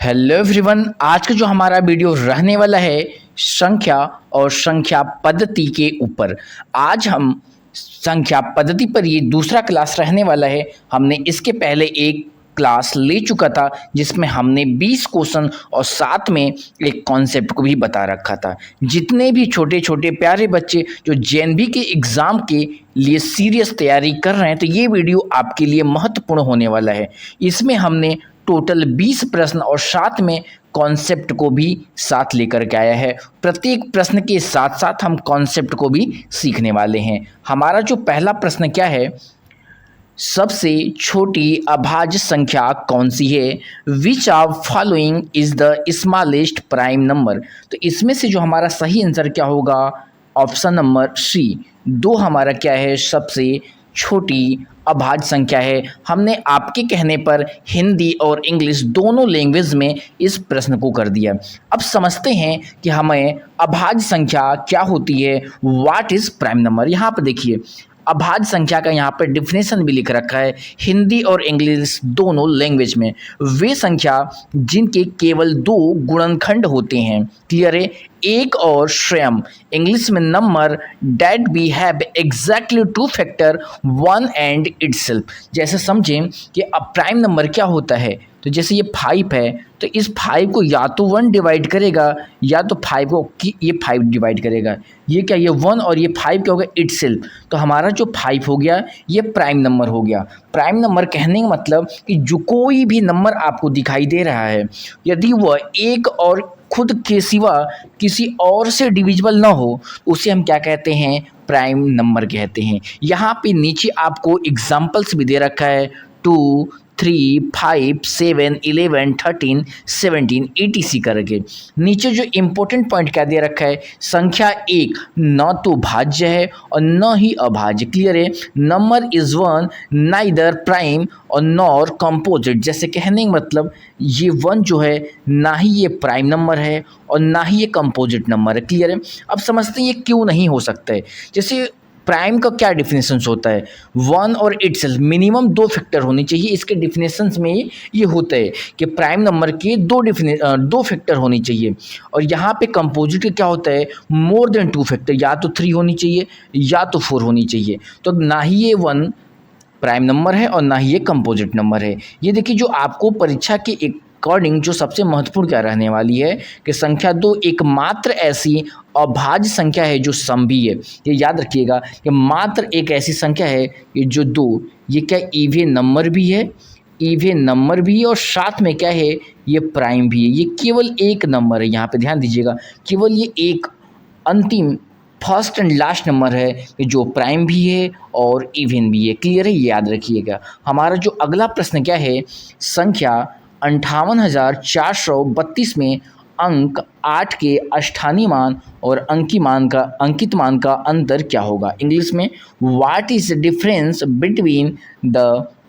Hello everyone. आज का जो हमारा वीडियो रहने वाला है संख्या और संख्या पद्धति के ऊपर। आज हम संख्या पद्धति पर ये दूसरा क्लास रहने वाला है। हमने इसके पहले एक क्लास ले चुका था जिसमें हमने 20 क्वेश्चन और साथ में एक कॉन्सेप्ट को भी बता रखा था। जितने भी छोटे छोटे प्यारे बच्चे जो जेएनवी के एग्ज़ाम के लिए सीरियस तैयारी कर रहे हैं तो ये वीडियो आपके लिए महत्वपूर्ण होने वाला है। इसमें हमने टोटल 20 प्रश्न और साथ में कॉन्सेप्ट को भी साथ लेकर के आया है। प्रत्येक प्रश्न के साथ साथ हम कॉन्सेप्ट को भी सीखने वाले हैं। हमारा जो पहला प्रश्न क्या है, सबसे छोटी अभाज्य संख्या कौन सी है? Which of following is the smallest prime number? तो इसमें से जो हमारा सही आंसर क्या होगा, ऑप्शन नंबर सी। दो हमारा क्या है, सबसे छोटी अभाज्य संख्या है। हमने आपके कहने पर हिंदी और इंग्लिश दोनों लैंग्वेज में इस प्रश्न को कर दिया। अब समझते हैं कि हमें अभाज्य संख्या क्या होती है, व्हाट इज प्राइम नंबर। यहाँ पर देखिए अभाज्य संख्या का यहाँ पर डिफिनेशन भी लिख रखा है हिंदी और इंग्लिश दोनों लैंग्वेज में। वे संख्या जिनके केवल दो गुणनखंड होते हैं, क्लियर है, एक और स्वयं। इंग्लिश में number that we have exactly two factor one and itself. जैसे समझें कि अब प्राइम नंबर क्या होता है, तो जैसे ये 5 है तो इस 5 को या तो 1 डिवाइड करेगा या तो 5 को ये 5 डिवाइड करेगा। ये क्या, ये 1 और ये 5 क्या होगा, इटसेल्फ। तो हमारा जो 5 हो गया ये प्राइम नंबर हो गया। प्राइम नंबर कहने का मतलब कि जो कोई भी नंबर आपको दिखाई दे रहा है यदि वह एक और खुद के सिवा किसी और से डिविजिबल ना हो उसे हम क्या कहते हैं, प्राइम नंबर कहते हैं। यहाँ पे नीचे आपको एग्जाम्पल्स भी दे रखा है 2, 3, 5, 7, 11, 13, 17 etc करके। नीचे जो इम्पोर्टेंट पॉइंट क्या दे रखा है, संख्या एक न तो भाज्य है और न ही अभाज्य, क्लियर है। Number is one neither prime और नॉर कंपोजिट। जैसे कहने का मतलब ये 1 जो है ना ही ये प्राइम नंबर है और ना ही ये कंपोजिट नंबर है, क्लियर है। अब समझते हैं ये क्यों नहीं हो सकता है। जैसे प्राइम का क्या डिफिनेशंस होता है, 1 और इटसेल्फ मिनिमम 2 फैक्टर होनी चाहिए। इसके डिफिनेशंस में ये होता है कि प्राइम नंबर के 2 फैक्टर होनी चाहिए। और यहाँ पे कंपोजिट का क्या होता है, मोर देन 2 फैक्टर, या तो 3 होनी चाहिए या तो 4 होनी चाहिए। तो ना ही ये 1 प्राइम नंबर है और ना ही ये कंपोजिट नंबर है। ये देखिए जो आपको परीक्षा के अकॉर्डिंग जो सबसे महत्वपूर्ण क्या रहने वाली है कि संख्या 2 एकमात्र ऐसी अभाज्य संख्या है जो समभी है। ये याद रखिएगा कि मात्र एक ऐसी संख्या है कि जो 2, ये क्या इवन नंबर भी है, इवन नंबर भी है और साथ में क्या है, ये प्राइम भी है। ये केवल एक नंबर है, यहाँ पे ध्यान दीजिएगा, केवल ये एक अंतिम फर्स्ट एंड लास्ट नंबर है कि जो प्राइम भी है और इवन भी है, क्लियर है, ये याद रखिएगा। हमारा जो अगला प्रश्न क्या है, संख्या 58,432 में अंक 8 के अष्टानी मान और अंकित मान का अंतर क्या होगा। इंग्लिश में what is the difference between the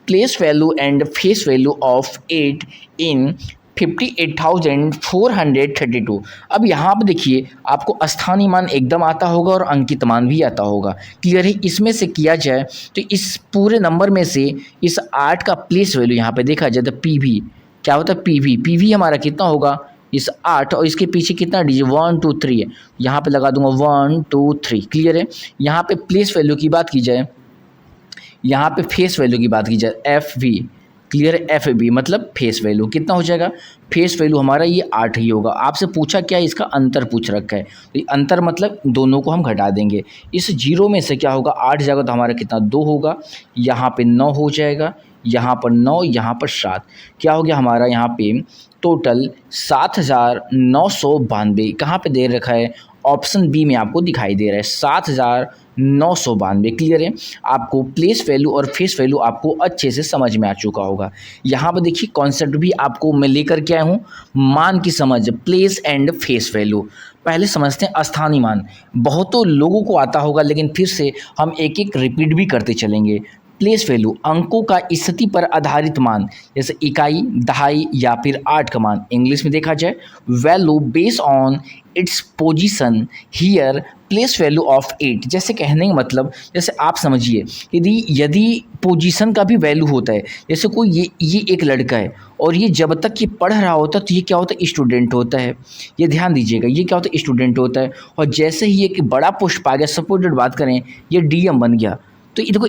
place value and face value of 8 इन 58,432। अब यहाँ पर देखिए आपको अस्थानी मान एकदम आता होगा और अंकित मान भी आता होगा, क्लियर है। इसमें से किया जाए तो इस पूरे नंबर में से इस 8 का प्लेस वैल्यू यहाँ पे देखा जाए तो पीवी क्या होता है, पीवी हमारा कितना होगा, इस 8 और इसके पीछे कितना डिजिट 1 2 3 है, यहाँ पे लगा दूंगा 1 2 3, क्लियर है। यहाँ पे प्लेस वैल्यू की बात की जाए, यहाँ पे फेस वैल्यू की बात की जाए एफ वी, क्लियर है। एफ बी मतलब फेस वैल्यू कितना हो जाएगा, फेस वैल्यू हमारा ये 8 ही होगा। आपसे पूछा क्या है, इसका अंतर पूछ रखा है, तो ये अंतर मतलब दोनों को हम घटा देंगे। इस 0 में से क्या होगा, 8 जाएगा तो हमारा कितना 2 होगा, यहाँ पे 9 हो जाएगा, यहाँ पर 9, यहाँ पर 7, क्या हो गया हमारा यहाँ पे टोटल 7,992। कहाँ पे दे रखा है, ऑप्शन बी में आपको दिखाई दे रहा है 7,992, क्लियर है। आपको प्लेस वैल्यू और फेस वैल्यू आपको अच्छे से समझ में आ चुका होगा। यहाँ पर देखिए कॉन्सेप्ट भी आपको मैं लेकर के आया हूँ, मान की समझ, प्लेस एंड फेस वैल्यू। पहले समझते हैं अस्थानी मान, बहुतों लोगों को आता होगा लेकिन फिर से हम एक एक रिपीट भी करते चलेंगे। प्लेस वैल्यू अंकों का स्थिति पर आधारित मान, जैसे इकाई, दहाई या फिर 8 का मान। इंग्लिश में देखा जाए value based on its position here place value of 8। जैसे कहने का मतलब, जैसे आप समझिए यदि यदि पोजीशन का भी वैल्यू होता है, जैसे कोई ये एक लड़का है और ये जब तक ये पढ़ रहा होता है तो ये क्या होता है, स्टूडेंट होता है। ये ध्यान दीजिएगा, ये क्या होता है, स्टूडेंट होता है। और जैसे ही एक बड़ा पोस्ट पा गया, सपोर्टेड बात करें, ये डीएम बन गया, तो ये देखो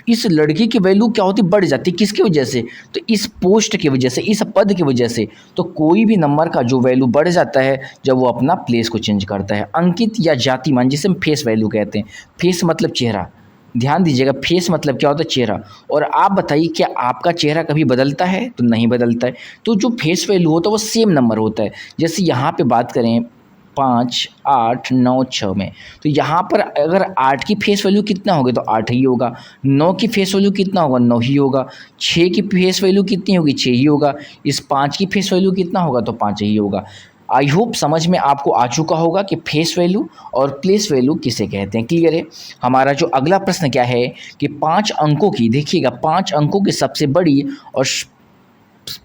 इस लड़के की वैल्यू क्या होती, बढ़ जाती है। किसकी वजह से, तो इस पोस्ट की वजह से, इस पद की वजह से। तो कोई भी नंबर का जो वैल्यू बढ़ जाता है जब वो अपना प्लेस को चेंज करता है। अंकित या जातिमान, जिसे हम फेस वैल्यू कहते हैं। फेस मतलब चेहरा, ध्यान दीजिएगा, फेस मतलब क्या होता है, चेहरा। और आप बताइए क्या आपका चेहरा कभी बदलता है, तो नहीं बदलता है। तो जो फेस वैल्यू होता है वो सेम नंबर होता है। जैसे यहाँ पे बात करें 5, 8, 9, 6 में, तो यहाँ पर अगर 8 की फेस वैल्यू कितना होगी तो 8 ही होगा। 9 की फेस वैल्यू कितना होगा, 9 ही होगा। 6 की फेस वैल्यू कितनी होगी, 6 ही होगा। इस 5 की फेस वैल्यू कितना होगा, तो 5 ही होगा। आई होप समझ में आपको आ चुका होगा कि फेस वैल्यू और प्लेस वैल्यू किसे कहते हैं। क्लियर है। हमारा जो अगला प्रश्न क्या है कि 5 अंकों की, देखिएगा 5 अंकों की सबसे बड़ी और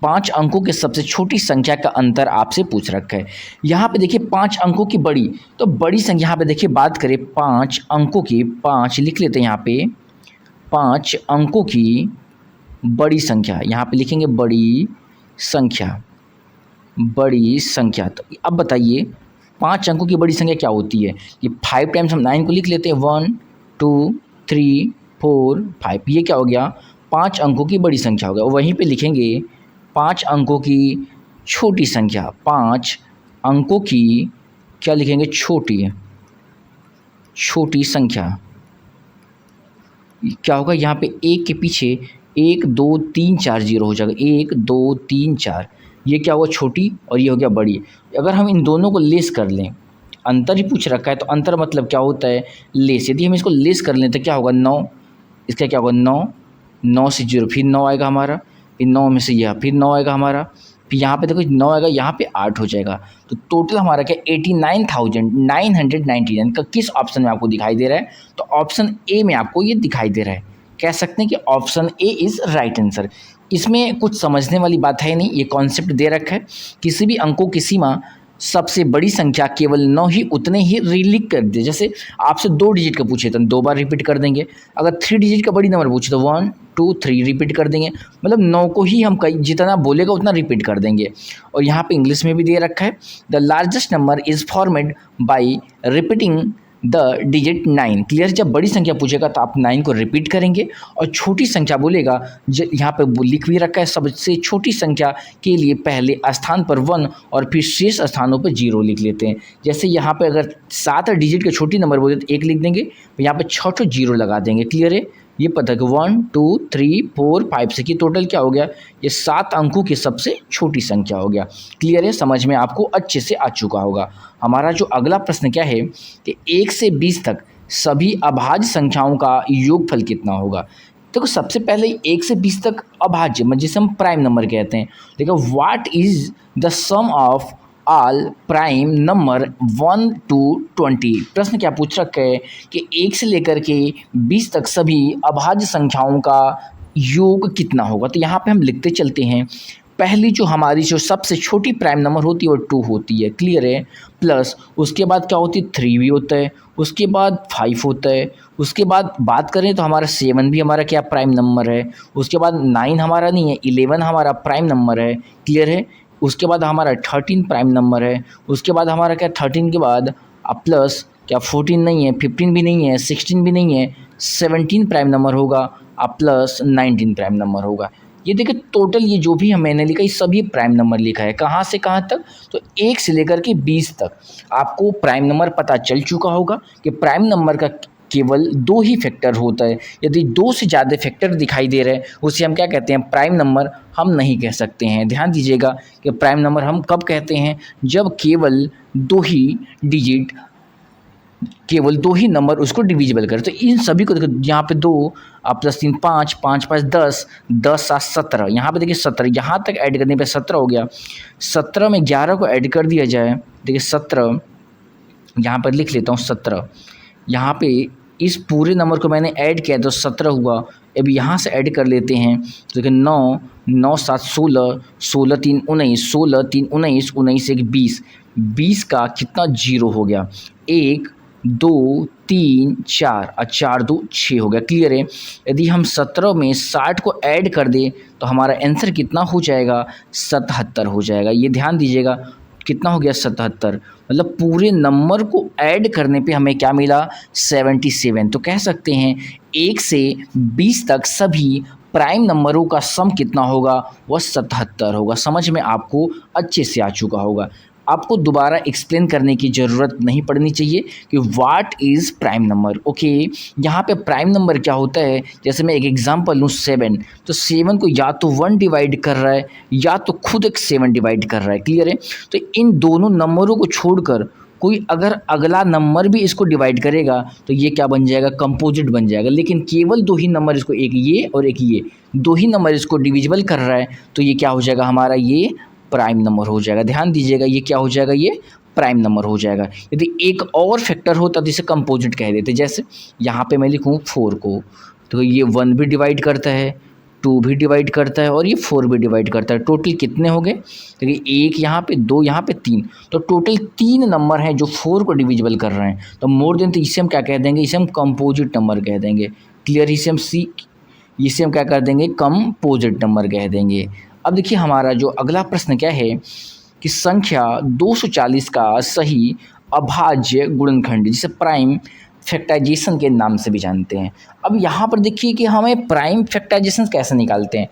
5 अंकों के सबसे छोटी संख्या का अंतर आपसे पूछ रखा है। यहाँ पे देखिए 5 अंकों की बड़ी, तो बड़ी संख्या यहाँ पे देखिए बात करें 5 अंकों की, 5 लिख लेते हैं यहाँ पे, 5 अंकों की बड़ी संख्या, यहाँ पे लिखेंगे बड़ी संख्या, बड़ी संख्या। तो अब बताइए 5 अंकों की बड़ी संख्या क्या होती है। ये 5 टाइम्स हम 9 को लिख लेते हैं, 1, 2, 3, 4, 5। ये क्या हो गया, 5 अंकों की बड़ी संख्या हो गया। वहीं पे लिखेंगे 5 अंकों की छोटी संख्या, 5 अंकों की क्या लिखेंगे, छोटी संख्या। क्या होगा यहाँ पे, 1 के पीछे 1, 2, 3, 4 जीरो हो जाएगा, 1, 2, 3, 4। ये क्या हुआ, छोटी, और ये हो गया बड़ी। अगर हम इन दोनों को लेस कर लें, अंतर ही पूछ रखा है तो अंतर मतलब क्या होता है, लेस। यदि हम इसको लेस कर लें तो क्या होगा, 9। इसका क्या होगा, 9, 9 से 0 फिर 9 आएगा हमारा, फिर 9 में से यह फिर 9 आएगा हमारा, फिर यहाँ पे देखो 9 आएगा, यहाँ पे 8 हो जाएगा। तो टोटल हमारा क्या, 89,999 का किस ऑप्शन में आपको दिखाई दे रहा है, तो ऑप्शन ए में आपको ये दिखाई दे रहा है। कह सकते हैं कि option A is right answer. इसमें कुछ समझने वाली बात है नहीं, ये कॉन्सेप्ट दे रखा है। किसी भी अंकों की सीमा सबसे बड़ी संख्या केवल 9 ही उतने ही रीलिक कर दे। जैसे आपसे 2 डिजिट का पूछे तो 2 बार रिपीट कर देंगे। अगर 3 डिजिट का बड़ी नंबर पूछे तो 1, 2, 3 रिपीट कर देंगे। मतलब 9 को ही हम कई जितना बोलेगा उतना रिपीट कर देंगे। और यहाँ पे इंग्लिश में भी दे रखा है, the largest number is formed by repeating the digit 9। Clear. जब बड़ी संख्या पूछेगा तो आप 9 को रिपीट करेंगे, और छोटी संख्या बोलेगा, यहाँ पे लिख भी रखा है, सबसे छोटी संख्या के लिए पहले स्थान पर 1 और फिर शेष स्थानों पर 0 लिख लेते हैं। जैसे यहाँ पे अगर 7 डिजिट के छोटी नंबर बोले तो 1 लिख देंगे, यहाँ पे 6 0 लगा देंगे। क्लियर है। ये पता कि 1, 2, 3, 4, 5 से कि टोटल क्या हो गया, ये 7 अंकों की सबसे छोटी संख्या हो गया। क्लियर है, समझ में आपको अच्छे से आ चुका होगा। हमारा जो अगला प्रश्न क्या है कि 1 से 20 तक सभी अभाज्य संख्याओं का योगफल कितना होगा। देखो सबसे पहले 1 से 20 तक अभाज्य, जिसे हम प्राइम नंबर कहते हैं। देखो what is the sum of all prime number 1 to 20। प्रश्न क्या पूछ रखा है कि 1 से लेकर के 20 तक सभी अभाज्य संख्याओं का योग कितना होगा। तो यहाँ पे हम लिखते चलते हैं। पहली जो हमारी जो सबसे छोटी प्राइम नंबर होती है वो 2 होती है। क्लियर है। प्लस उसके बाद क्या होती है, 3 भी होता है, उसके बाद 5 होता है, उसके बाद बात करें तो हमारा 7 भी हमारा क्या प्राइम नंबर है, उसके बाद 9 हमारा नहीं है, 11 हमारा प्राइम नंबर है। क्लियर है। उसके बाद हमारा 13 प्राइम नंबर है, उसके बाद हमारा क्या 13 के बाद अब प्लस क्या 14 नहीं है, 15 भी नहीं है, 16 भी नहीं है, 17 प्राइम नंबर होगा, अब प्लस 19 प्राइम नंबर होगा। ये देखिए टोटल ये जो भी मैंने लिखा ये सभी प्राइम नंबर लिखा है। कहाँ से कहाँ तक, तो 1 से लेकर के 20 तक। आपको प्राइम नंबर पता चल चुका होगा कि प्राइम नंबर का केवल 2 ही फैक्टर होता है। यदि 2 से ज़्यादा फैक्टर दिखाई दे रहे हैं उसे हम क्या कहते हैं, प्राइम नंबर हम नहीं कह सकते हैं। ध्यान दीजिएगा कि प्राइम नंबर हम कब कहते हैं, जब केवल 2 ही डिजिट, केवल 2 ही नंबर उसको डिविजिबल करें। तो इन सभी को देखो, यहाँ पे 2 प्लस 3 5, 5 5 10, 10 7 17, यहाँ पे देखिए 17, यहाँ तक ऐड करने पे 17 हो गया। 17 में 11 को ऐड कर दिया जाए, देखिए 17, यहाँ पर लिख लेता हूँ 17, यहाँ पे इस पूरे नंबर को मैंने ऐड किया तो 17 हुआ। अब यहाँ से ऐड कर लेते हैं तो देखिए 9 9 7 16 16 3 19 16 3 19 19 1 20 20 का कितना जीरो हो गया 1 2 3 4 और 4 2 6 हो गया। क्लियर है। यदि हम 17 में 60 को ऐड कर दें तो हमारा आंसर कितना हो जाएगा 77 हो जाएगा। ये ध्यान दीजिएगा कितना हो गया 77, मतलब पूरे नंबर को ऐड करने पे हमें क्या मिला 77। तो कह सकते हैं 1 से 20 तक सभी प्राइम नंबरों का सम कितना होगा वह 77 होगा। समझ में आपको अच्छे से आ चुका होगा। आपको दोबारा एक्सप्लेन करने की ज़रूरत नहीं पड़नी चाहिए कि what is prime number. Okay, यहाँ पे प्राइम नंबर क्या होता है, जैसे मैं एक एग्जांपल लूँ 7, तो 7 को या तो 1 डिवाइड कर रहा है या तो खुद एक 7 डिवाइड कर रहा है। क्लियर है। तो इन दोनों नंबरों को छोड़कर कोई अगर अगला नंबर भी इसको डिवाइड करेगा तो ये क्या बन जाएगा कंपोजिट बन जाएगा। लेकिन केवल दो ही नंबर इसको, एक ये और एक ये, दो ही नंबर इसको डिविजिबल कर रहा है तो ये क्या हो जाएगा हमारा ये प्राइम नंबर हो जाएगा। ध्यान दीजिएगा ये क्या हो जाएगा ये प्राइम नंबर हो जाएगा। यदि एक और फैक्टर होता तो इसे कंपोजिट कह देते। जैसे यहाँ पे मैं लिखूँ 4 को, तो ये 1 भी डिवाइड करता है, 2 भी डिवाइड करता है और ये 4 भी डिवाइड करता है। टोटल कितने हो गए, देखिए 1 यहाँ पे 2 यहाँ पे 3, तो टोटल 3 नंबर हैं जो 4 को डिविजिबल कर रहे हैं। तो मोर देन, तो इसे हम क्या कह देंगे, इसे हम कंपोजिट नंबर कह देंगे। क्लियर। इसे हम क्या कर देंगे कंपोजिट नंबर कह देंगे। अब देखिए हमारा जो अगला प्रश्न क्या है कि संख्या 240 का सही अभाज्य गुणनखंड, जिसे प्राइम फैक्टराइजेशन के नाम से भी जानते हैं। अब यहाँ पर देखिए कि हमें प्राइम फैक्टराइजेशन कैसे निकालते हैं।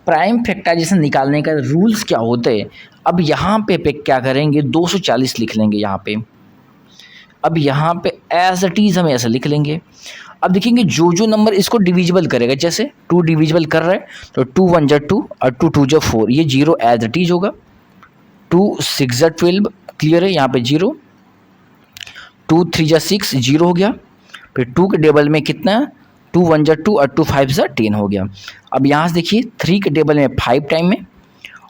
प्राइम फैक्टराइजेशन निकालने का रूल्स क्या होते हैं। अब यहाँ पे क्या करेंगे 240 लिख लेंगे यहाँ पे। अब यहाँ पे एज इट इज़ हम ऐसा लिख लेंगे। अब देखेंगे जो जो नंबर इसको डिविजिबल करेगा, जैसे 2 डिविजिबल कर रहा है तो 2 1 जा 2 और 2 2 जा 4, ये 0 एज इट इज होगा। 2 6 जा 12, क्लियर है, यहाँ पे 0। 2 3 जा 6, 0 हो गया। फिर 2 के टेबल में कितना, 2 1 जा 2 और 2 5 जा 10 हो गया। अब यहाँ से देखिए 3 के टेबल में 5 टाइम में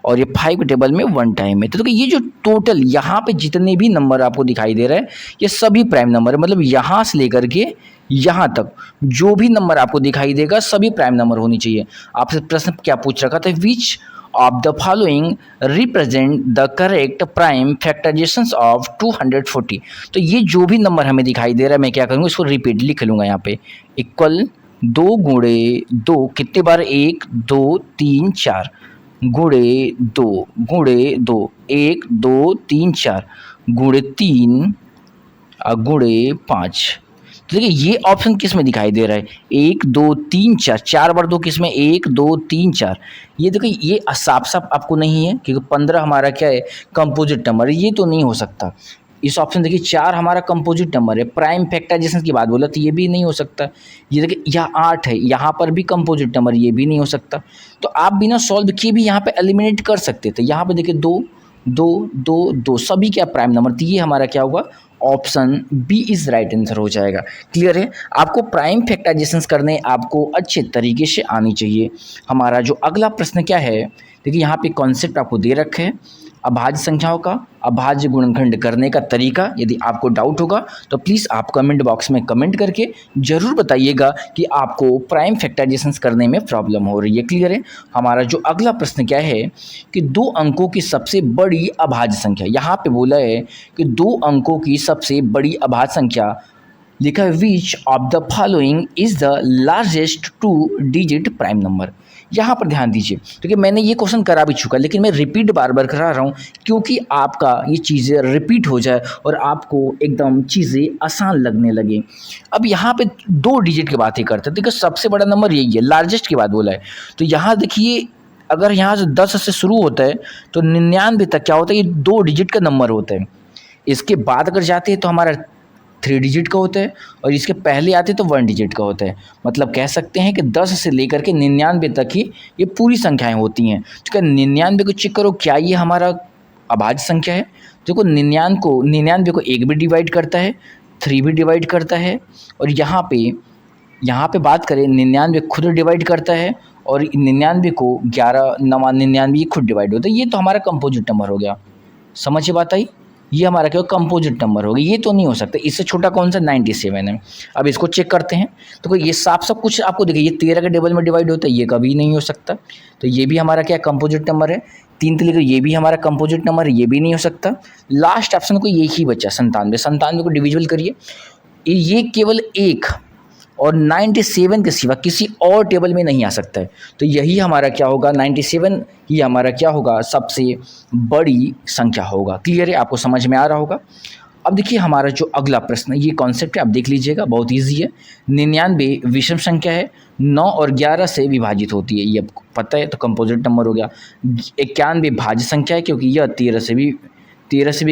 और ये 5 के टेबल में 1 टाइम में। तो देखिए ये जो टोटल यहाँ पे जितने भी नंबर आपको दिखाई दे रहे हैं ये सभी प्राइम नंबर है। मतलब यहाँ से लेकर के यहाँ तक जो भी नंबर आपको दिखाई देगा सभी प्राइम नंबर होनी चाहिए। आपसे प्रश्न क्या पूछ रखा था, which of the following represent the correct prime factorisations of 240। तो ये जो भी नंबर हमें दिखाई दे रहा है मैं क्या करूँगा इसको रिपीट लिख लूँगा यहाँ पे, इक्वल 2 गुणे 2 कितने बार 1 2 3 4 गुणे 2 गुणे 2 1 2 3 4 गुणे 3 गुणे 5। तो देखिए ये ऑप्शन किस में दिखाई दे रहा है 1 2 3 4, 4 बार 2 किस में 1 2 3 4। ये देखिए ये साफ साफ आपको नहीं है क्योंकि 15 हमारा क्या है कंपोजिट नंबर है, ये तो नहीं हो सकता। इस ऑप्शन देखिए 4 हमारा कंपोजिट नंबर है, प्राइम फैक्टराइजेशन की बात बोला तो ये भी नहीं हो सकता। ये देखिए यह 8 है, यहाँ पर भी कंपोजिट नंबर, ये भी नहीं हो सकता। तो आप बिना सॉल्व किए भी यहाँ पे एलिमिनेट कर सकते थे। यहाँ पे देखिए 2 2 2 2 सभी क्या प्राइम नंबर, तो ये हमारा क्या होगा option B is right answer हो जाएगा। क्लियर है। आपको प्राइम फैक्टराइजेशन करने आपको अच्छे तरीके से आनी चाहिए। हमारा जो अगला प्रश्न क्या है, देखिए यहाँ पे कॉन्सेप्ट आपको दे रखे हैं अभाज्य संख्याओं का अभाज्य गुणनखंड करने का तरीका। यदि आपको डाउट होगा तो प्लीज़ आप कमेंट बॉक्स में कमेंट करके ज़रूर बताइएगा कि आपको प्राइम फैक्टराइजेशन करने में प्रॉब्लम हो रही है। क्लियर है। हमारा जो अगला प्रश्न क्या है कि 2 अंकों की सबसे बड़ी अभाज्य संख्या, यहाँ पे बोला है कि 2 अंकों की सबसे बड़ी अभाज्य संख्या लिखा है which of the following is the largest 2 digit prime number. यहाँ पर ध्यान दीजिए क्योंकि मैंने ये क्वेश्चन करा भी चुका लेकिन मैं रिपीट बार बार करा रहा हूँ क्योंकि आपका ये चीज़ें रिपीट हो जाए और आपको एकदम चीज़ें आसान लगने लगे। अब यहाँ पे 2 डिजिट की बात ही करते हैं। देखिए सबसे बड़ा नंबर यही है, लार्जेस्ट की बात बोला है। तो यहाँ देखिए अगर यहाँ से 10 से शुरू होता है तो 99 तक क्या होता है, ये 2 डिजिट का नंबर होता है। इसके बाद अगर जाते हैं तो हमारा 3 डिजिट का होता है और इसके पहले आते तो 1 डिजिट का होता है। मतलब कह सकते हैं कि 10 से लेकर के 99 तक ही ये पूरी संख्याएं होती हैं। तो 99 को चेक करो क्या ये हमारा अभाज्य संख्या है। देखो 99 को 1 भी डिवाइड करता है, 3 भी डिवाइड करता है और यहाँ पे बात करें 99 खुद डिवाइड करता है और 99 को 11 99 खुद डिवाइड होता है। ये तो हमारा कंपोजिट नंबर हो गया। समझिए बात आई। ये हमारा क्या कंपोजिट नंबर होगा, ये तो नहीं हो सकता। इससे छोटा कौन सा 97 है। अब इसको चेक करते हैं तो कोई ये साफ सब कुछ आपको देखिए, ये 13 के टेबल में डिवाइड होता है, ये कभी नहीं हो सकता। तो ये भी हमारा क्या कंपोजिट नंबर है। 3 के लिए ये भी हमारा कंपोजिट नंबर है, ये भी नहीं हो सकता। लास्ट ऑप्शन को ये ही बचा 97। 97 को डिविजिबल करिए, ये केवल एक और 97 के सिवा किसी और टेबल में नहीं आ सकता है। तो यही हमारा क्या होगा, 97 ही हमारा क्या होगा, सबसे बड़ी संख्या होगा। क्लियर है, आपको समझ में आ रहा होगा। अब देखिए हमारा जो अगला प्रश्न है, ये कॉन्सेप्ट है, आप देख लीजिएगा, बहुत ईजी है। 99 विषम संख्या है, 9 और 11 से विभाजित होती है, ये आपको पता है, तो कंपोजिट नंबर हो गया। 91 भाज्य संख्या है, क्योंकि यह 13 से भी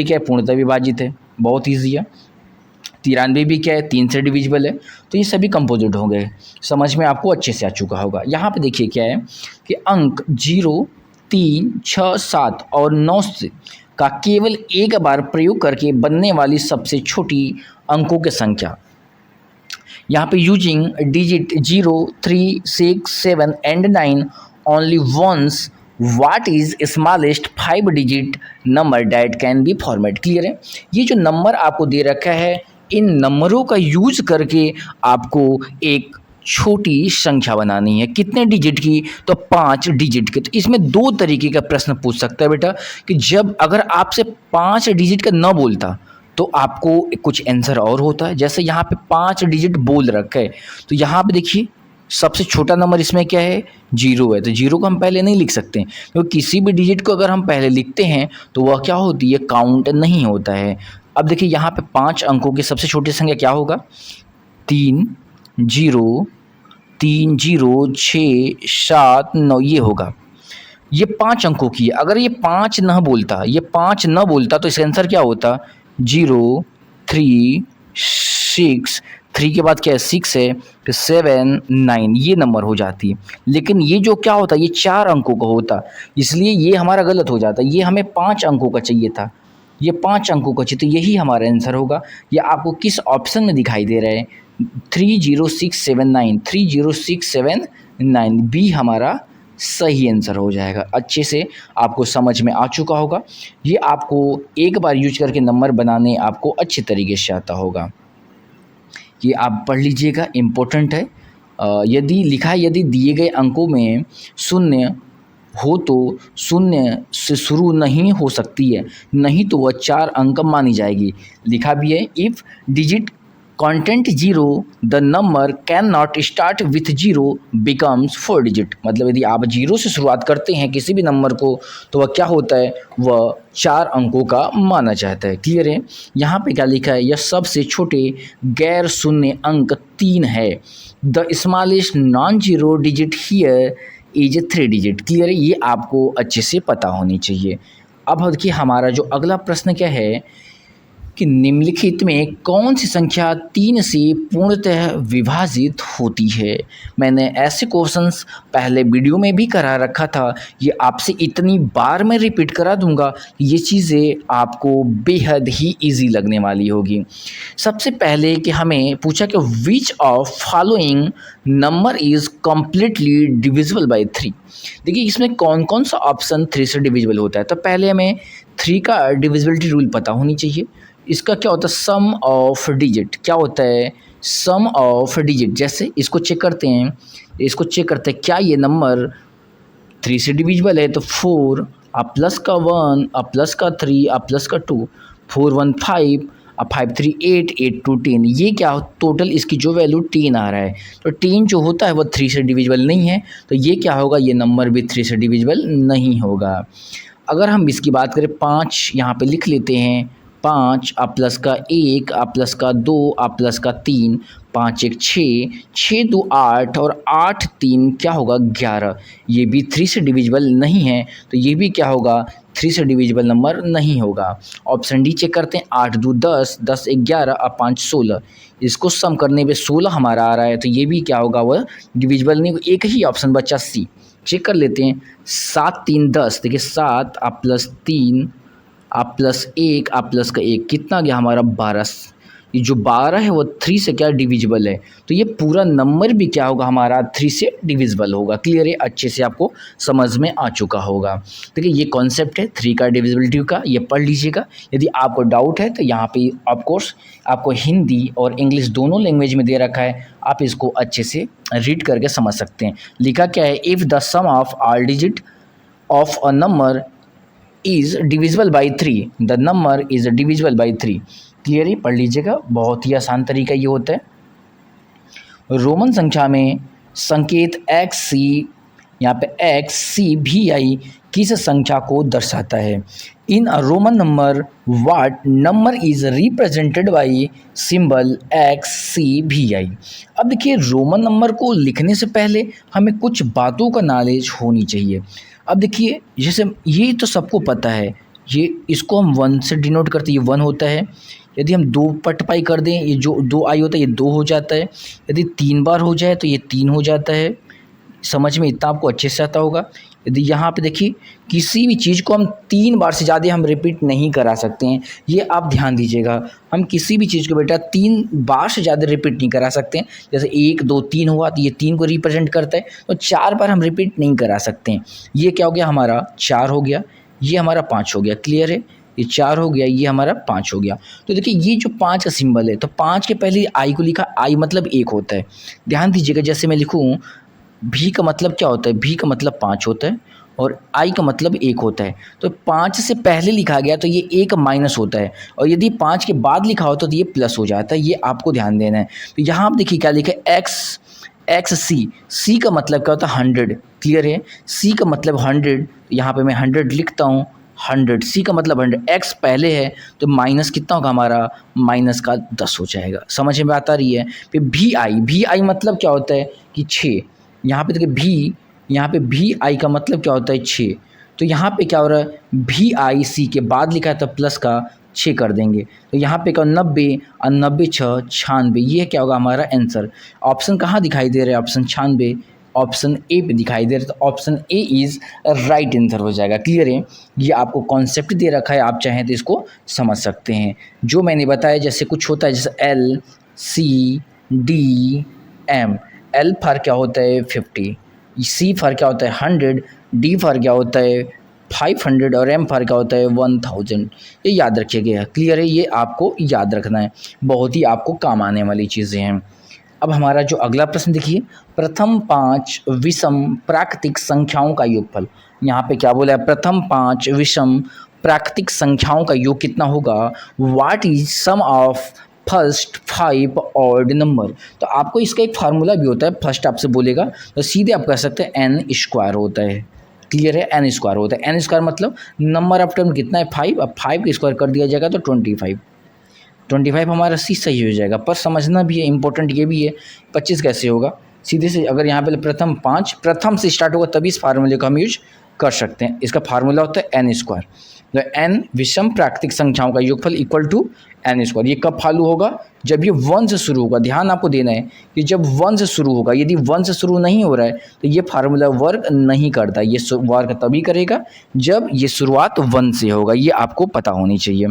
क्या है, पूर्णतः विभाजित है, बहुत ईजी है। 93 भी क्या है, 3 से डिविजिबल है। तो ये सभी कंपोजिट हो गए, समझ में आपको अच्छे से आ चुका होगा। यहाँ पे देखिए क्या है कि अंक 0, 3, 6, 7 और 9 का केवल एक बार प्रयोग करके बनने वाली सबसे छोटी अंकों की संख्या। यहाँ पे using digit 0, 3, 6, 7 and 9 only once, what is smallest 5 digit number that can be format. Clear है, ये जो नंबर आपको दे रखा है, इन नंबरों का यूज करके आपको एक छोटी संख्या बनानी है। कितने डिजिट की, तो 5 डिजिट की। तो इसमें 2 तरीके का प्रश्न पूछ सकता है बेटा, कि जब अगर आपसे 5 डिजिट का न बोलता तो आपको कुछ आंसर और होता है। जैसे यहाँ पे 5 डिजिट बोल रखा है, तो यहाँ पे देखिए सबसे छोटा नंबर इसमें क्या है, 0 है। तो 0 को हम पहले नहीं लिख सकते, क्योंकि किसी भी डिजिट को अगर हम पहले लिखते हैं तो वह क्या होती है, काउंट नहीं होता है। अब देखिए यहाँ पे 5 अंकों की सबसे छोटी संख्या क्या होगा, 3, 0, 3, 0, 6, 7, 9 ये होगा। ये 5 अंकों की है। अगर ये 5 न बोलता, ये 5 न बोलता तो इसका आंसर क्या होता, 0, 3, 6, 3 के बाद क्या है, 6 है, फिर 7, 9 ये नंबर हो जाती है। लेकिन ये जो क्या होता, ये 4 अंकों का होता, इसलिए ये हमारा गलत हो जाता। ये हमें 5 अंकों का चाहिए था, ये 5 अंकों का चाहिए, तो यही हमारा आंसर होगा। ये आपको किस ऑप्शन में दिखाई दे रहा है, 30679, 30679 बी हमारा सही आंसर हो जाएगा। अच्छे से आपको समझ में आ चुका होगा। ये आपको एक बार यूज करके नंबर बनाने आपको अच्छे तरीके से आता होगा। ये आप पढ़ लीजिएगा, इम्पोर्टेंट है। यदि लिखा है, यदि दिए गए अंकों में शून्य हो तो शून्य से शुरू नहीं हो सकती है, नहीं तो वह 4 अंक मानी जाएगी। लिखा भी है, if digit content 0 the number can not start with 0 becomes 4 digit. मतलब यदि आप 0 से शुरुआत करते हैं किसी भी नंबर को, तो वह क्या होता है, वह 4 अंकों का माना जाता है। क्लियर है, यहाँ पे क्या लिखा है, यह सबसे छोटे गैर शून्य अंक 3 है। The smallest non zero digit here is 3 digit. Clear है, ये आपको अच्छे से पता होनी चाहिए। अब देखिए हमारा जो अगला प्रश्न क्या है कि निम्नलिखित में कौन सी संख्या 3 से पूर्णतः विभाजित होती है। मैंने ऐसे क्वेश्चंस पहले वीडियो में भी करा रखा था, ये आपसे इतनी बार मैं रिपीट करा दूंगा, ये चीज़ें आपको बेहद ही इजी लगने वाली होगी। सबसे पहले कि हमें पूछा कि which of following number is completely divisible by 3। देखिए इसमें कौन कौन सा ऑप्शन 3 से डिविजिबल होता है। तो पहले हमें 3 का डिविजिबिलिटी रूल पता होनी चाहिए। इसका क्या होता है, सम ऑफ डिजिट। क्या होता है, सम ऑफ डिजिट। जैसे इसको चेक करते हैं, क्या ये नंबर 3 से डिविजिबल है, तो 4 अब प्लस का 1 अब प्लस का 3 अब प्लस का 2, 4 1 5 अब 5 3 8 8 2 10। ये क्या टोटल इसकी जो वैल्यू 10 आ रहा है, तो 10 जो होता है वो 3 से डिविजिबल नहीं है, तो ये क्या होगा, ये नंबर भी 3 से डिविजिबल नहीं होगा। अगर हम इसकी बात करें, 5 यहाँ पे लिख लेते हैं, 5 अब प्लस का 1 अब प्लस का 2 अब प्लस का 3, 5 1 6, 6 2 8 और 8 3 क्या होगा, 11। ये भी 3 से डिविजिबल नहीं है, तो ये भी क्या होगा, 3 से डिविजिबल नंबर नहीं होगा। ऑप्शन डी चेक करते हैं, 8 2 10, 10 1 11 और 5 16। इसको सम करने पे 16 हमारा आ रहा है, तो ये भी क्या होगा, वह डिविजिबल नहीं। एक ही ऑप्शन बचा सी, चेक कर लेते हैं। 7 3 10, देखिए 7 अब प्लस 3 अब प्लस 1 अब प्लस का 1 कितना गया हमारा, 12। ये जो 12 है वो 3 से क्या डिविजिबल है, तो ये पूरा नंबर भी क्या होगा हमारा 3 से डिविजिबल होगा। क्लियर है, अच्छे से आपको समझ में आ चुका होगा। देखिए ये कॉन्सेप्ट है 3 का डिविजिबिलिटी का, ये पढ़ लीजिएगा। यदि आपको डाउट है तो यहाँ पे ऑफकोर्स आपको हिंदी और इंग्लिश दोनों लैंग्वेज में दे रखा है, आप इसको अच्छे से रीड करके समझ सकते हैं। लिखा क्या है, if the sum of all digit of a number is divisible by 3, the number is divisible by 3। Clear ही पढ़ लीजिएगा, बहुत ही आसान तरीका ये होता है। रोमन संख्या में संकेत एक्स सी, यहाँ पे एक्स सी भी आई किस संख्या को दर्शाता है। In a Roman number what number is represented by symbol X C V I. अब देखिए रोमन नंबर को लिखने से पहले हमें कुछ बातों का नॉलेज होनी चाहिए। अब देखिए जैसे ये तो सबको पता है, ये इसको हम 1 से डिनोट करते हैं, ये 1 होता है। यदि हम 2 पटपाई कर दें, ये जो 2 आई होता है ये 2 हो जाता है। यदि 3 बार हो जाए तो ये 3 हो जाता है। समझ में इतना आपको अच्छे से आता होगा। यदि यहाँ पे देखिए किसी भी चीज़ को हम 3 बार से ज़्यादा हम रिपीट नहीं करा सकते हैं, ये आप ध्यान दीजिएगा। हम किसी भी चीज़ को बेटा 3 बार से ज़्यादा रिपीट नहीं करा सकते हैं। जैसे 1 2 3 हुआ तो ये 3 को रिप्रेजेंट करता है, तो 4 बार हम रिपीट नहीं करा सकते हैं। ये क्या हो गया हमारा 4 हो गया, ये हमारा 5 हो गया। क्लियर है, ये 4 हो गया, ये हमारा 5 हो गया। तो देखिए ये जो 5 का सिंबल है, तो 5 के पहले आई को लिखा, आई मतलब 1 होता है। ध्यान दीजिएगा, जैसे मैं लिखूँ भी का मतलब क्या होता है, भी का मतलब 5 होता है और आई का मतलब 1 होता है। तो 5 से पहले लिखा गया तो ये 1 माइनस होता है, और यदि 5 के बाद लिखा होता तो ये प्लस हो जाता है। ये आपको ध्यान देना है। तो यहाँ आप देखिए क्या लिखा है, एक्स सी, सी का मतलब क्या होता है 100। क्लियर है, सी का मतलब 100, यहाँ पे मैं 100 लिखता हूँ। 100 सी का मतलब 100, एक्स पहले है तो माइनस कितना होगा हमारा, माइनस का 10 हो जाएगा। समझ में आता रही है। फिर भी आई मतलब क्या होता है कि 6। यहाँ पे देखिए भी, यहाँ पे भी आई का मतलब क्या होता है 6। तो यहाँ पे क्या हो रहा है, भी आई सी के बाद लिखा है तो प्लस का 6 कर देंगे। तो यहाँ पे क्या 90 और 90 6 96, ये क्या होगा हमारा आंसर। ऑप्शन कहाँ दिखाई दे रहा है, ऑप्शन 96 ऑप्शन ए पे दिखाई दे रहा है। तो option A is right answer हो जाएगा। क्लियर है, ये आपको कॉन्सेप्ट दे रखा है, आप चाहें तो इसको समझ सकते हैं। जो मैंने बताया जैसे कुछ होता है, जैसे L C D M, L for क्या होता है 50, सी फॉर क्या होता है 100, डी फॉर क्या होता है 500 और एम फॉर क्या होता है 1000। ये याद रखिएगा। क्लियर है, ये आपको याद रखना है, बहुत ही आपको काम आने वाली चीज़ें हैं। अब हमारा जो अगला प्रश्न देखिए, प्रथम 5 विषम प्राकृतिक संख्याओं का योगफल। यहाँ पे क्या बोला है, प्रथम 5 विषम प्राकृतिक संख्याओं का योग कितना होगा। What is sum of first 5 odd number. तो आपको इसका एक फार्मूला भी होता है, फर्स्ट आपसे बोलेगा तो सीधे आप कह सकते हैं एन स्क्वायर होता है। क्लियर है, एन स्क्वायर होता है। एन स्क्वायर मतलब नंबर ऑफ टर्म कितना है 5, अब 5 का स्क्वायर कर दिया जाएगा तो 25 हमारा सी सही हो जाएगा। पर समझना भी है, इंपॉर्टेंट ये भी है 25 कैसे होगा। सीधे से अगर यहाँ पे प्रथम 5 प्रथम से स्टार्ट होगा तभी इस फार्मूले को हम यूज कर सकते हैं। इसका फार्मूला होता है एन स्क्वायर। तो एन विषम प्राकृतिक संख्याओं का योगफल इक्वल टू एन स्क्वायर। ये कब फॉलो होगा, जब ये 1 से शुरू होगा। ध्यान आपको देना है कि जब 1 से शुरू होगा, यदि 1 से शुरू नहीं हो रहा है तो ये फार्मूला वर्क नहीं करता। ये वर्क तभी करेगा जब ये शुरुआत 1 से होगा, ये आपको पता होनी चाहिए।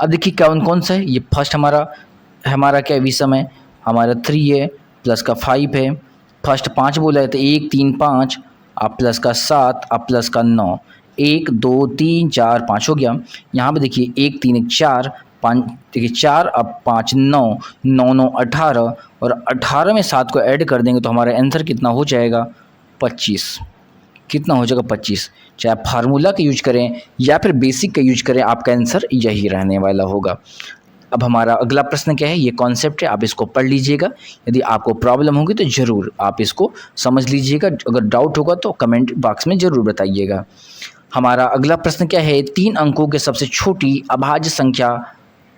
अब देखिए कौन कौन सा है, ये फर्स्ट हमारा क्या विषम है, हमारा 3 है, प्लस का 5 है। फर्स्ट 5 बोला है तो 1 3 5, आप प्लस का 7, आप प्लस का 9, 1 2 3 4 5 हो गया। यहाँ पे देखिए 1 3 1 4 5, देखिए 4 अब 5 9 9 9 18, और 18 में 7 को ऐड कर देंगे तो हमारा आंसर कितना हो जाएगा 25। कितना हो जाएगा 25। चाहे आप फार्मूला का यूज करें या फिर बेसिक का यूज करें, आपका आंसर यही रहने वाला होगा। अब हमारा अगला प्रश्न क्या है, ये कॉन्सेप्ट है, आप इसको पढ़ लीजिएगा। यदि आपको प्रॉब्लम होगी तो ज़रूर आप इसको समझ लीजिएगा। अगर डाउट होगा तो कमेंट बॉक्स में ज़रूर बताइएगा। हमारा अगला प्रश्न क्या है, 3 अंकों के सबसे छोटी अभाज्य संख्या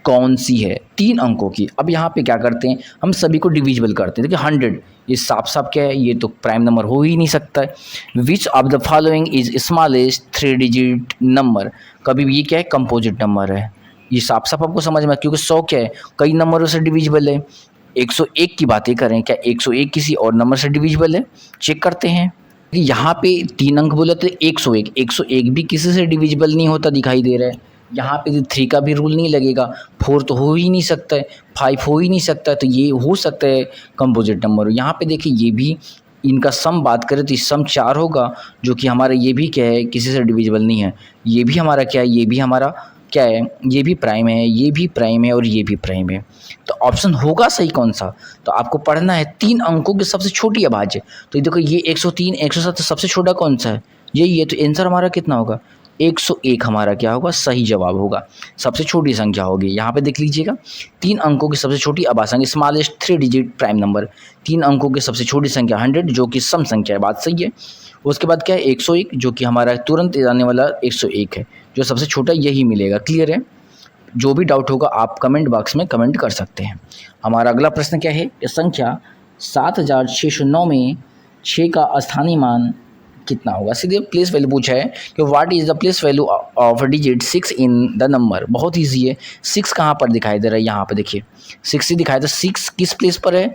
कौन सी है, 3 अंकों की। अब यहाँ पे क्या करते हैं, हम सभी को डिविजिबल करते हैं। देखिए 100 ये साफ साफ क्या है, ये तो प्राइम नंबर हो ही नहीं सकता है। Which of the following is smallest 3 digit number. कभी भी ये क्या है, कंपोजिट नंबर है। ये साफ साफ आपको समझ में, क्योंकि 100 क्या है, कई नंबरों से डिविजिबल है। 101 की बातें करें, क्या 101 किसी और नंबर से डिविजिबल है, चेक करते हैं। यहाँ पे 3 अंक बोले तो 101 भी किसी से डिविजिबल नहीं होता दिखाई दे रहा है। यहाँ पे 3 का भी रूल नहीं लगेगा, 4 तो हो ही नहीं सकता है, 5 हो ही नहीं सकता, तो ये हो सकता है कंपोजिट नंबर। यहाँ पे देखिए ये भी इनका सम बात करें तो सम 4 होगा, जो कि हमारा ये भी क्या है, किसी से डिविजिबल नहीं है। ये भी हमारा क्या है, ये भी हमारा क्या है, ये भी प्राइम है, ये भी प्राइम है और ये भी प्राइम है। तो ऑप्शन होगा सही कौन सा, तो आपको पढ़ना है 3 अंकों की सबसे छोटी अभाज्य। तो ये देखो ये 103, 107 सबसे छोटा कौन सा है, यही है। तो आंसर हमारा कितना होगा, 101 हमारा क्या होगा, सही जवाब होगा। सबसे छोटी संख्या होगी। यहाँ पे देख लीजिएगा 3 अंकों की सबसे छोटी अभाज्य, स्मॉलेस्ट 3 डिजिट प्राइम नंबर। 3 अंकों की सबसे छोटी संख्या 100, जो कि सम संख्या है, बात सही है। उसके बाद क्या है 101, जो कि हमारा तुरंत आने वाला 101 है, जो सबसे छोटा यही मिलेगा। क्लियर है। जो भी डाउट होगा आप कमेंट बॉक्स में कमेंट कर सकते हैं। हमारा अगला प्रश्न क्या है, संख्या 7609 में 6 का स्थानीय मान कितना होगा। सीधे प्लेस वैल्यू पूछा है कि what is the place value of digit 6 in the number. बहुत ईजी है। 6 कहाँ पर दिखाई दे रहा है, यहाँ पे देखिए 6 ही दिखाई दे। 6 किस प्लेस पर है,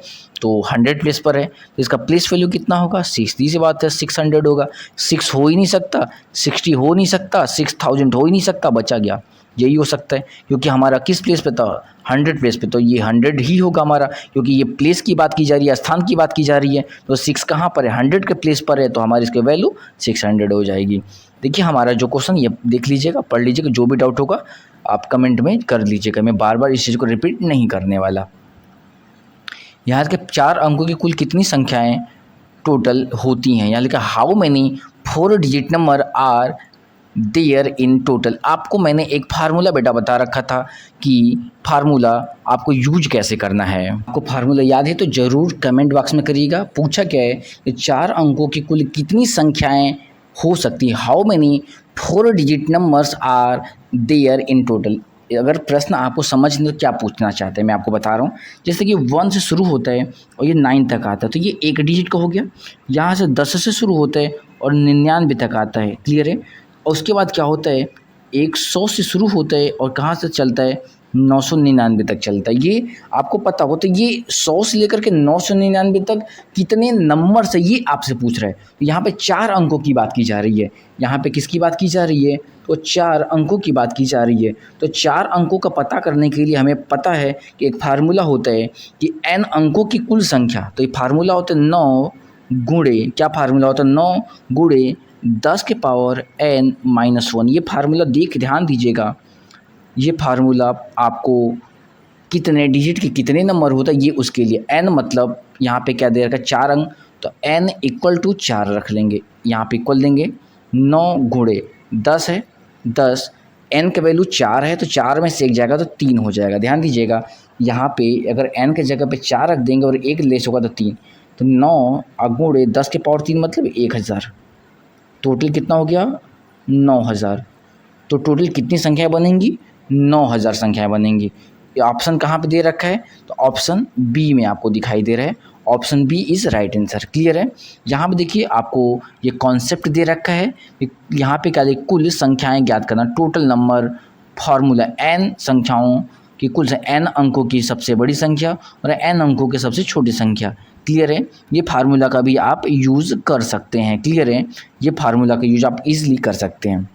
तो 100 प्लेस पर है, तो इसका प्लेस वैल्यू कितना होगा, 60 से बात है 600 होगा। 6 हो ही नहीं सकता, 60 हो नहीं सकता, 6000 हो ही नहीं सकता, बचा गया यही हो सकता है, क्योंकि हमारा किस प्लेस पे था, 100 प्लेस पे, तो ये 100 ही होगा हमारा, क्योंकि ये प्लेस की बात की जा रही है, स्थान की बात की जा रही है। तो 6 कहाँ पर है, 100 के प्लेस पर है, तो हमारी इसकी वैल्यू 600 हो जाएगी। देखिए हमारा जो क्वेश्चन ये देख लीजिएगा, पढ़ लीजिएगा, जो भी डाउट होगा आप कमेंट में कर लीजिएगा। मैं बार बार इस चीज़ को रिपीट नहीं करने वाला। यहाँ के 4 अंकों की कुल कितनी संख्याएं टोटल होती हैं, यहाँ लिखा how many 4 digit number are there in total. आपको मैंने एक फार्मूला बेटा बता रखा था कि फार्मूला आपको यूज कैसे करना है। आपको फार्मूला याद है तो ज़रूर कमेंट बॉक्स में करिएगा। पूछा क्या है कि 4 अंकों की कुल कितनी संख्याएं हो सकती हैं, how many 4 digit numbers are there in total. अगर प्रश्न आपको समझ नहीं तो क्या पूछना चाहते हैं मैं आपको बता रहा हूँ। जैसे कि 1 से शुरू होता है और ये 9 तक आता है, तो ये एक डिजिट का हो गया। यहाँ से 10 से शुरू होता है और 99 तक आता है। क्लियर है। और उसके बाद क्या होता है, 100 से शुरू होता है और कहाँ से चलता है, 999 तक चलता है। ये आपको पता हो, तो ये 100 से लेकर के 999 तक कितने नंबर से ये आपसे पूछ रहा है। तो यहाँ पे 4 अंकों की बात की जा रही है। यहाँ पे किसकी बात की जा रही है, तो 4 अंकों की बात की जा रही है। तो 4 अंकों का पता करने के लिए हमें पता है कि एक फार्मूला होता है कि n अंकों की कुल संख्या। तो ये फार्मूला होता है 9 गुणे, क्या फार्मूला होता है, 9 गुणे 10 के पावर n-1। ये फार्मूला ध्यान दीजिएगा। ये फार्मूला आपको कितने डिजिट के कितने नंबर होता है ये उसके लिए। n मतलब यहाँ पे क्या दे रखा है, 4 अंक, तो n इक्वल टू 4 रख लेंगे। यहाँ पे इक्वल देंगे 9 गुणे 10 है, 10 n का वैल्यू 4 है, तो 4 में से एक जाएगा तो 3 हो जाएगा। ध्यान दीजिएगा यहाँ पे अगर n के जगह पे 4 रख देंगे और एक लेस होगा तो 3, तो 9 गुणे 10 के पावर 3 मतलब 1000। टोटल कितना हो गया, 9000। तो टोटल कितनी संख्याएं बनेंगी, 9000 संख्याएं बनेंगी। ये ऑप्शन कहाँ पे दे रखा है, तो ऑप्शन बी में आपको दिखाई दे रहा है। Option B is right answer. Clear है। यहाँ पे देखिए आपको ये कॉन्सेप्ट दे रखा है। यहाँ पे क्या देखिए, कुल संख्याएं ज्ञात करना, टोटल नंबर, फार्मूला n संख्याओं की कुल n अंकों की सबसे बड़ी संख्या और n अंकों की सबसे छोटी संख्या। क्लियर है। ये फार्मूला का भी आप यूज़ कर सकते हैं। क्लियर है। ये फार्मूला का यूज आप इजीली कर सकते हैं।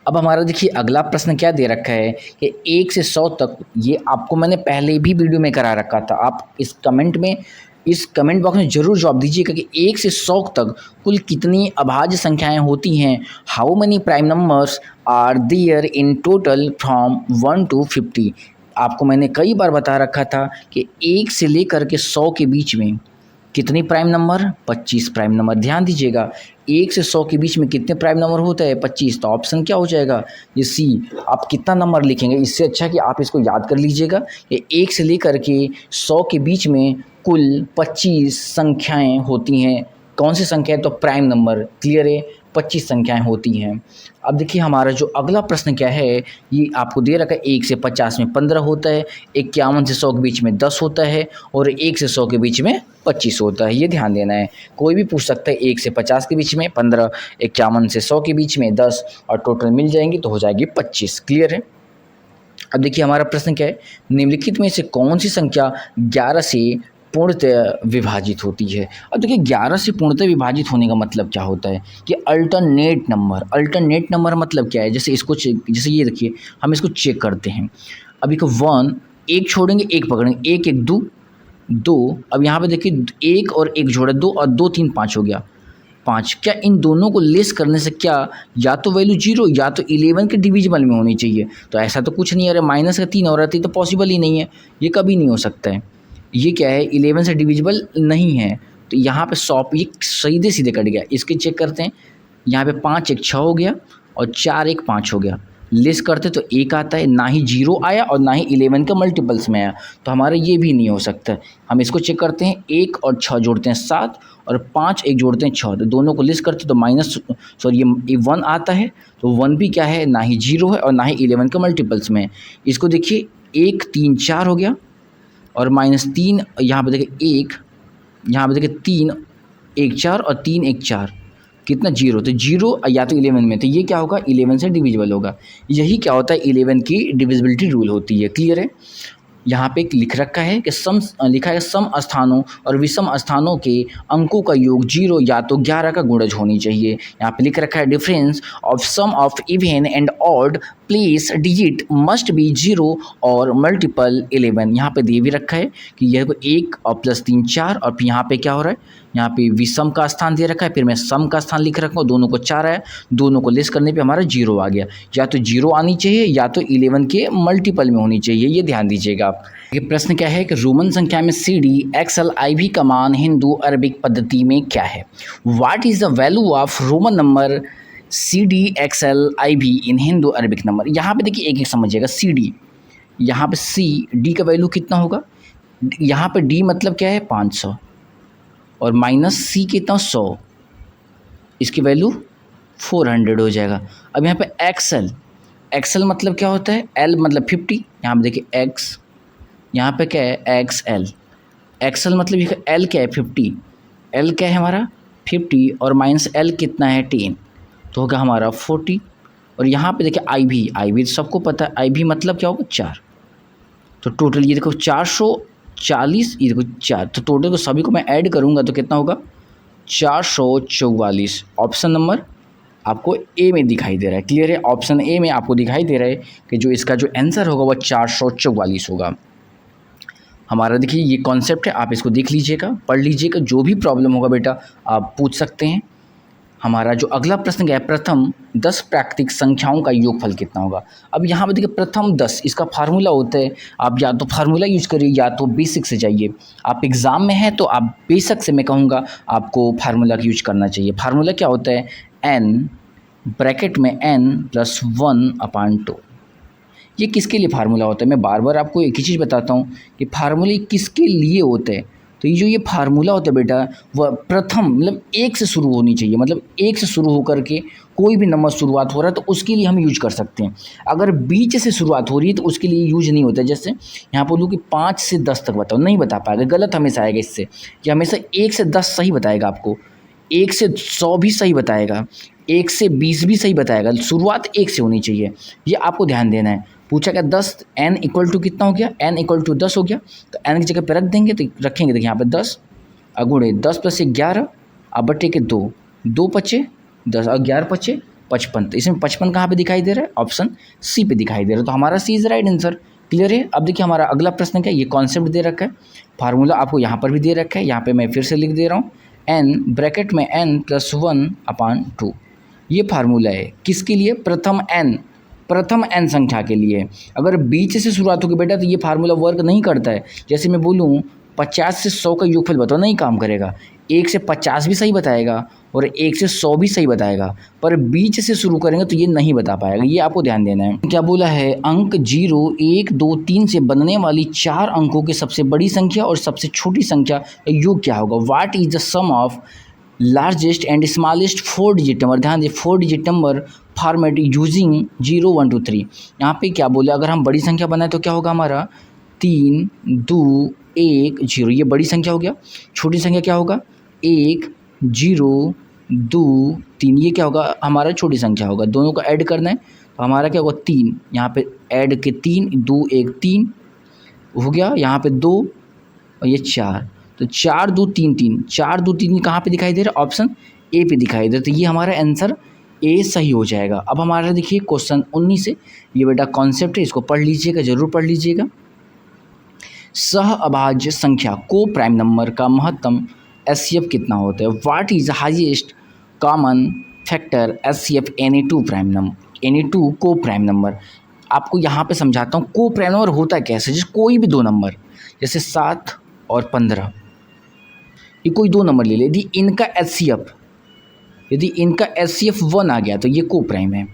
अब हमारा देखिए अगला प्रश्न क्या दे रखा है कि 1 से 100 तक, ये आपको मैंने पहले भी वीडियो में करा रखा था। आप इस कमेंट बॉक्स में ज़रूर जवाब दीजिएगा कि 1 से 100 तक कुल कितनी अभाज्य संख्याएं होती हैं। How many prime numbers are there in total from 1 to 50। आपको मैंने कई बार बता रखा था कि 1 से लेकर के 100 के बीच में कितनी प्राइम नंबर, 25 प्राइम नंबर। ध्यान दीजिएगा 1 से 100 के बीच में कितने प्राइम नंबर होता है, 25। तो ऑप्शन क्या हो जाएगा, ये सी। आप कितना नंबर लिखेंगे, इससे अच्छा कि आप इसको याद कर लीजिएगा। ये 1 से लेकर के 100 के बीच में कुल 25 संख्याएं होती हैं। कौन सी संख्या है, तो प्राइम नंबर। क्लियर है। 25 संख्याएं होती हैं। अब देखिए हमारा जो अगला प्रश्न क्या है, ये आपको दे रखा है 1 से 50 में 15 होता है, 51 से 100 के बीच में 10 होता है और 1 से 100 के बीच में 25 होता है। ये ध्यान देना है। कोई भी पूछ सकता है 1 से 50 के बीच में 15, 51 से 100 के बीच में 10 और टोटल मिल जाएंगी तो हो जाएगी 25। क्लियर है। अब देखिए हमारा प्रश्न क्या है, निम्नलिखित में से कौन सी संख्या 11 से पूर्णतः विभाजित होती है। अब देखिए 11 से पूर्णतः विभाजित होने का मतलब क्या होता है कि अल्टरनेट नंबर मतलब क्या है, जैसे जैसे ये देखिए हम इसको चेक करते हैं। अभी को 1 एक छोड़ेंगे एक पकड़ेंगे, एक एक दो दो, अब यहाँ पे देखिए एक और एक जोड़ा दो और दो तीन पाँच हो गया 5। क्या इन दोनों को लेस करने से क्या या तो वैल्यू 0 या तो 11 के डिविजिबल में होनी चाहिए, तो ऐसा तो कुछ नहीं है। अरे माइनस का 3 और रहती तो पॉसिबल ही नहीं है, ये कभी नहीं हो सकता है। ये क्या है 11 से डिविजिबल नहीं है, तो यहाँ पे 100 ये सीधे सीधे कट गया। इसके चेक करते हैं, यहाँ पे 5 एक 6 हो गया और 4 एक 5 हो गया। लेस करते तो 1 आता है, ना ही 0 आया और ना ही 11 के मल्टीपल्स में आया, तो हमारा ये भी नहीं हो सकता। हम इसको चेक करते हैं, 1 और 6 जोड़ते हैं 7 और 5 एक जोड़ते हैं 6, तो दोनों को लेस करते तो ये 1 आता है, तो 1 भी क्या है ना ही 0 है और ना ही 11 के मल्टीपल्स में है। इसको देखिए 1 3 4 हो गया और -3 यहाँ पे देखिए 1, यहाँ पे देखिए 3 1 4 और 3 1 4 कितना 0, तो 0 या तो 11 में, तो ये क्या होगा 11 से डिविजिबल होगा। यही क्या होता है 11 की डिविजिबिलिटी रूल होती है। क्लियर है। यहाँ पे लिख रखा है कि लिखा है सम स्थानों और विषम स्थानों के अंकों का योग 0 या तो 11 का गुणज होनी चाहिए। यहाँ पे लिख रखा है difference of sum of even and odd place digit must be 0 और मल्टीपल 11। यहाँ पे दे भी रखा है कि यह 1 और प्लस 3 4, और फिर यहाँ पे क्या हो रहा है, यहाँ पे विषम का स्थान दे रखा है, फिर मैं सम का स्थान लिख रखा हूँ, दोनों को 4 आया, दोनों को लेस करने पे हमारा 0 आ गया। या तो 0 आनी चाहिए या तो 11 के मल्टीपल में होनी चाहिए, ये ध्यान दीजिएगा आप। ये प्रश्न क्या है कि रोमन संख्या में CD XL IV का मान हिंदू अरबिक पद्धति में क्या है। What is the value of Roman number CD XL IV in Hindu Arabic number. यहाँ पे देखिए एक एक समझिएगा। CD, यहाँ पे D का वैल्यू कितना होगा, यहाँ पे D मतलब क्या है 500 और माइनस C कितना 100, इसकी वैल्यू 400 हो जाएगा। अब यहाँ पे XL मतलब क्या होता है, L मतलब 50, यहाँ पे देखिए X, यहाँ पे क्या है XL मतलब ये L क्या है 50, L क्या है हमारा 50 और माइनस L कितना है 10, तो होगा हमारा 40। और यहाँ पे देखिए IV तो सबको पता है, IV मतलब क्या होगा 4, तो टोटल ये देखो 440, ये देखो 4, तो टोटल को सभी को मैं ऐड करूँगा तो कितना होगा 444। ऑप्शन नंबर आपको ए में दिखाई दे रहा है। क्लियर है। ऑप्शन ए में आपको दिखाई दे रहा है कि जो इसका जो आंसर होगा वह 444 होगा हमारा। देखिए ये कॉन्सेप्ट है, आप इसको देख लीजिएगा, पढ़ लीजिएगा, जो भी प्रॉब्लम होगा बेटा आप पूछ सकते हैं। हमारा जो अगला प्रश्न है, प्रथम 10 प्राकृतिक संख्याओं का योगफल कितना होगा। अब यहाँ पे देखिए प्रथम 10 इसका फार्मूला होता है, आप या तो फार्मूला यूज करिए या तो बेसिक से जाइए। आप एग्ज़ाम में हैं तो आप बेसिक से मैं कहूँगा आपको फार्मूला का यूज करना चाहिए। फार्मूला क्या होता है, n ब्रैकेट में n + 1/2। ये किसके लिए फार्मूला होता है, मैं बार बार आपको एक ही चीज़ बताता हूँ कि फार्मूले किसके लिए होते हैं। तो ये फार्मूला होता है बेटा वह प्रथम मतलब 1 से शुरू होनी चाहिए, मतलब 1 से शुरू होकर के कोई भी नंबर शुरुआत हो रहा है तो उसके लिए हम यूज कर सकते हैं। अगर बीच से शुरुआत हो रही है तो उसके लिए यूज नहीं होता है। जैसे यहाँ बोलूँ कि 5 से 10 तक बताओ, नहीं बता पाएगा, गलत हमेशा आएगा इससे। कि हमेशा 1 से 10 सही बताएगा आपको, 1 से 100 भी सही बताएगा, 1 से 20 भी सही बताएगा, शुरुआत 1 से होनी चाहिए, ये आपको ध्यान देना है। पूछा क्या 10 n = कितना हो गया, n = 10 हो गया, तो n की जगह पे रख देंगे तो रखेंगे। देखिए यहाँ पे 10 अगुणे 10 + 1 11 अब बटे के 2 2 पचे 10 और 11 पचे 55, तो इसमें 55 कहाँ पे दिखाई दे रहा है, ऑप्शन सी पे दिखाई दे रहा है, तो हमारा सी इज राइट आंसर। क्लियर है। अब देखिए हमारा अगला प्रश्न क्या है, ये कॉन्सेप्ट दे रखा है, फार्मूला आपको यहाँ पर भी दे रखा है, यहाँ पे मैं फिर से लिख दे रहा हूँ n ब्रैकेट में n + 1/2। ये फार्मूला है किसके लिए, प्रथम n संख्या के लिए। अगर बीच से शुरुआत होगी बेटा तो ये फार्मूला वर्क नहीं करता है। जैसे मैं बोलूँ 50 से 100 का योगफल बताओ, नहीं काम करेगा। 1 से 50 भी सही बताएगा और 1 से 100 भी सही बताएगा, पर बीच से शुरू करेंगे तो ये नहीं बता पाएगा, ये आपको ध्यान देना है। क्या बोला है, अंक 0 1 2 3 से बनने वाली 4 अंकों की सबसे बड़ी संख्या और सबसे छोटी संख्या का योग क्या होगा। What is the sum of largest and smallest 4 digit number. ध्यान दे 4 डिजिट नंबर फॉर्मेट यूजिंग 0 1 2 3। यहाँ पे क्या बोले, अगर हम बड़ी संख्या बनाए तो क्या होगा हमारा 3 2 1 0, ये बड़ी संख्या हो गया। छोटी संख्या क्या होगा 1 0 2 3, ये क्या होगा हमारा छोटी संख्या होगा। दोनों को ऐड करना है तो हमारा क्या होगा 3, यहाँ पे ऐड के 3 2 1 3 हो गया, यहाँ पे 2 और ये 4, तो 4 2 3 3, 4 2 3 कहाँ पे दिखाई दे रहा है? ऑप्शन ए पे दिखाई दे रहा है। तो ये हमारा आंसर ए सही हो जाएगा। अब हमारा देखिए क्वेश्चन 19 है, ये बेटा कॉन्सेप्ट है, इसको पढ़ लीजिएगा, जरूर पढ़ लीजिएगा। सह अभाज्य संख्या को प्राइम नंबर का महत्तम एचसीएफ कितना होता है? What is highest common factor HCF any two prime number, any two को प्राइम नंबर। आपको यहाँ पे समझाता हूँ को प्राइम नंबर होता कैसे। जैसे कोई भी दो नंबर, जैसे 7 और 15, ये कोई दो नंबर ले ले, यदि इनका एचसीएफ 1 आ गया तो ये को प्राइम है।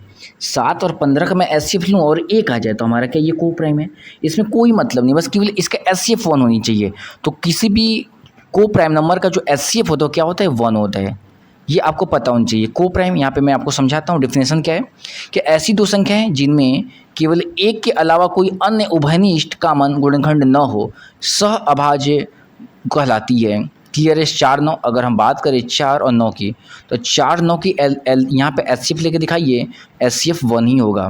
7 और 15 का मैं एचसीएफ लूँ और 1 आ जाए तो हमारा क्या ये को प्राइम है। इसमें कोई मतलब नहीं, बस केवल इसका एचसीएफ 1 होनी चाहिए। तो किसी भी को प्राइम नंबर का जो एचसीएफ होता है क्या होता है? 1 होता है। ये आपको पता होना चाहिए। को प्राइम, यहाँ पे मैं आपको समझाता हूँ डेफिनेशन क्या है, कि ऐसी दो संख्या हैं जिनमें केवल एक के अलावा कोई अन्य उभयनिष्ठ कॉमन गुणनखंड न हो, सह अभाज्य कहलाती है। क्लियर है? 4 9 अगर हम बात करें 4 और 9 की, तो 4 9 की एल यहाँ पे एचसीएफ लेके दिखाइए, एचसीएफ 1 ही होगा।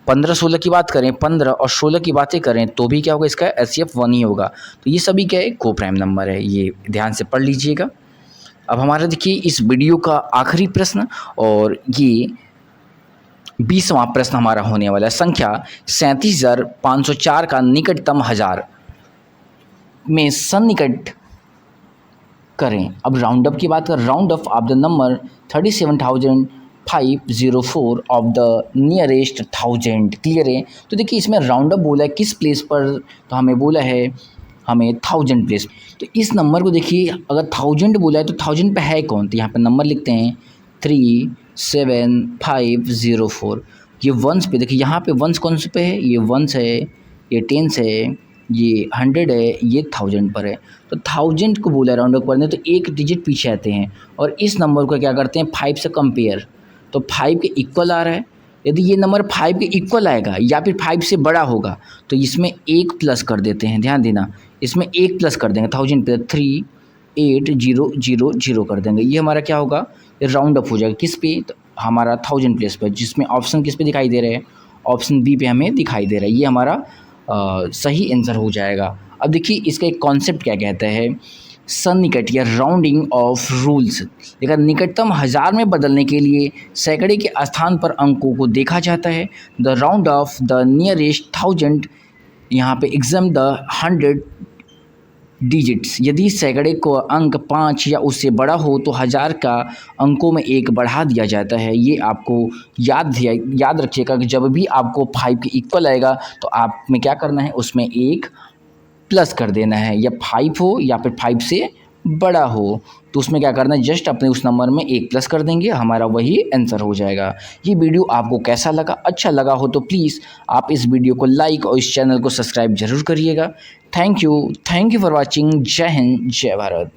15 16 की बात करें, 15 और 16 की बातें करें तो भी क्या होगा? इसका एचसीएफ 1 ही होगा। तो ये सभी क्या है? को प्राइम नंबर है। ये ध्यान से पढ़ लीजिएगा। अब हमारा देखिए इस वीडियो का आखिरी प्रश्न, और ये 20वां प्रश्न हमारा होने वाला है। संख्या 37,504 का निकटतम 1000 में सन्निकट करें। अब राउंड अप की बात कर, round up of the number 37,504 of the nearest 1000। Clear है? तो देखिए इसमें राउंड अप बोला है किस प्लेस पर, तो हमें बोला है हमें 1000 प्लेस। तो इस नंबर को देखिए, अगर 1000 बोला है तो 1000 पे है कौन? तो यहाँ पे नंबर लिखते हैं 37504। ये वंस पे देखिए, यहाँ पे वंस कौन से पे है? ये वंस है, ये टेंस है, ये 100 है, ये 1000 पर है। तो 1000 को बोला राउंड अप करने तो एक डिजिट पीछे आते हैं और इस नंबर को क्या करते हैं? 5 से कंपेयर, तो 5 के इक्वल आ रहा है। यदि ये नंबर 5 के इक्वल आएगा या फिर 5 से बड़ा होगा तो इसमें 1 प्लस कर देते हैं। ध्यान देना, इसमें 1 प्लस कर देंगे। 1000 पे 38000 कर देंगे। ये हमारा क्या होगा? ये राउंड अप हो जाएगा किस पे? तो हमारा 1000 प्लेस पर, जिसमें ऑप्शन किस पे दिखाई दे रहे हैं? ऑप्शन बी पे हमें दिखाई दे रहा है। ये हमारा सही आंसर हो जाएगा। अब देखिए इसका एक कॉन्सेप्ट क्या कहता है, सन्निकट या राउंडिंग ऑफ रूल्स। लेकिन निकटतम 1000 में बदलने के लिए सैकड़े के स्थान पर अंकों को देखा जाता है। The round of the nearest 1000, यहाँ पे एग्जाम द 100 डिजिट्स। यदि सैकड़े को अंक 5 या उससे बड़ा हो तो 1000 का अंकों में 1 बढ़ा दिया जाता है। ये आपको याद रखिएगा कि जब भी आपको 5 के इक्वल आएगा तो आप में क्या करना है? उसमें 1 प्लस कर देना है, या 5 हो या फिर 5 से बड़ा हो तो उसमें क्या करना है? जस्ट अपने उस नंबर में 1 प्लस कर देंगे, हमारा वही आंसर हो जाएगा। ये वीडियो आपको कैसा लगा? अच्छा लगा हो तो प्लीज़ आप इस वीडियो को लाइक और इस चैनल को सब्सक्राइब जरूर करिएगा। Thank you for watching. जय हिंद, जय भारत।